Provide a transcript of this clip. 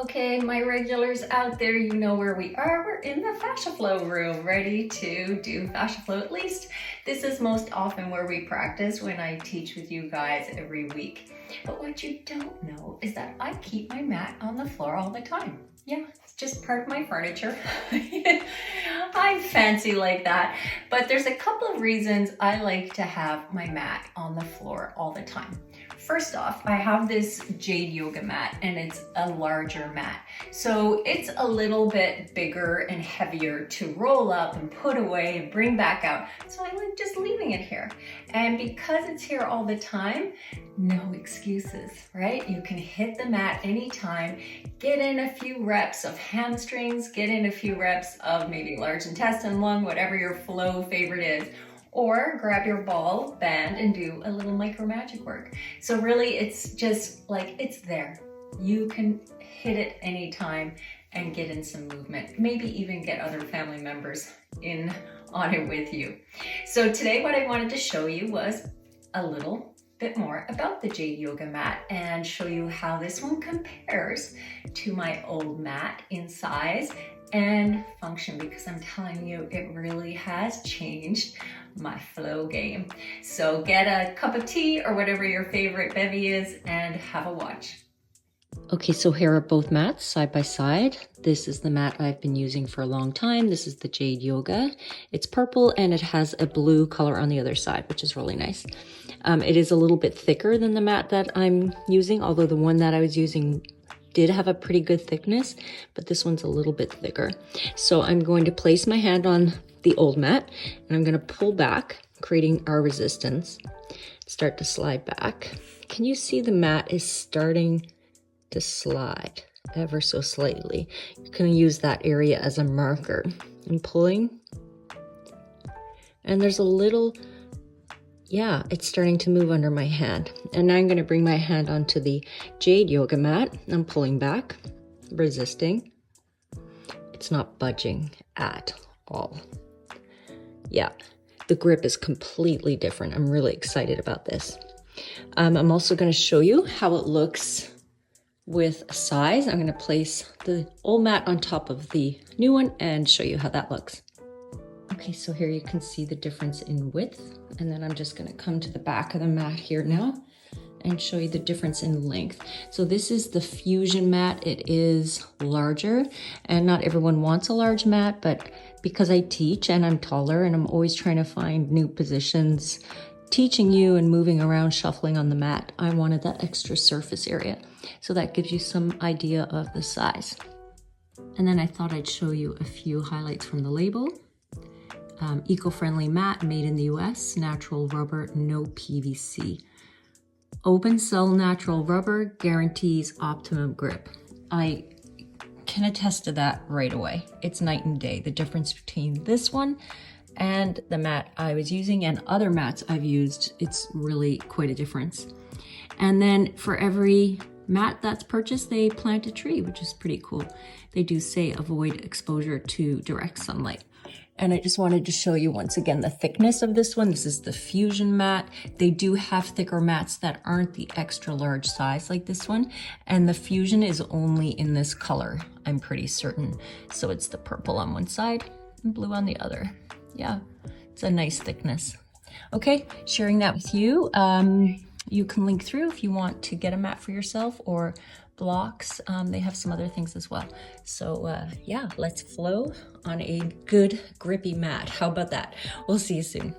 Okay, my regulars out there, you know where we are. We're in the fascia flow room, ready to do fascia flow. At least this is most often where we practice when I teach with you guys every week. But what you don't know is that I keep my mat on the floor all the time. Yeah, it's just part of my furniture. I'm fancy like that. But there's a couple of reasons I like to have my mat on the floor all the time. First off, I have this Jade Yoga Mat and it's a larger mat. So it's a little bit bigger and heavier to roll up and put away and bring back out. So I like just leaving it here. And because it's here all the time, no excuses, right? You can hit the mat anytime, get in a few reps of hamstrings, get in a few reps of maybe large intestine, lung, whatever your flow favorite is. Or grab your ball band and do a little micro magic work. So really it's just like, it's there. You can hit it anytime and get in some movement. Maybe even get other family members in on it with you. So today what I wanted to show you was a little bit more about the Jade Yoga Mat and show you how this one compares to my old mat in size and function, because I'm telling you, it really has changed my flow game. So get a cup of tea or whatever your favorite bevy is and have a watch. Okay, so here are both mats side by side. This is the mat I've been using for a long time. This is the Jade Yoga. It's purple and it has a blue color on the other side, which is really nice. It is a little bit thicker than the mat that I'm using, although the one that I was using did have a pretty good thickness, but this one's a little bit thicker. So I'm going to place my hand on the old mat and I'm going to pull back, creating our resistance. Start to slide back. Can you see the mat is starting to slide ever so slightly? You can use that area as a marker. I'm pulling, and there's a little, yeah, it's starting to move under my hand. And now I'm going to bring my hand onto the Jade Yoga Mat. I'm pulling back, resisting. It's not budging at all. Yeah, the grip is completely different. I'm really excited about this. I'm also going to show you how it looks with size. I'm going to place the old mat on top of the new one and show you how that looks. Okay, so here you can see the difference in width, and then I'm just going to come to the back of the mat here now and show you the difference in length. So this is the fusion mat. It is larger, and not everyone wants a large mat, but because I teach and I'm taller and I'm always trying to find new positions, teaching you and moving around, shuffling on the mat, I wanted that extra surface area. So that gives you some idea of the size. And then I thought I'd show you a few highlights from the label. Eco-friendly mat made in the US, natural rubber, no PVC. Open cell natural rubber guarantees optimum grip. I can attest to that right away. It's night and day, the difference between this one and the mat I was using and other mats I've used. It's really quite a difference. And then for every mat that's purchased, they plant a tree, which is pretty cool. They do say avoid exposure to direct sunlight. And I just wanted to show you once again the thickness of this one. This is the fusion mat. They do have thicker mats that aren't the extra large size like this one. And the fusion is only in this color, I'm pretty certain. So it's the purple on one side and blue on the other. Yeah, it's a nice thickness. Okay, sharing that with you. You can link through if you want to get a mat for yourself or blocks. They have some other things as well. So yeah, let's flow on a good grippy mat. How about that? We'll see you soon.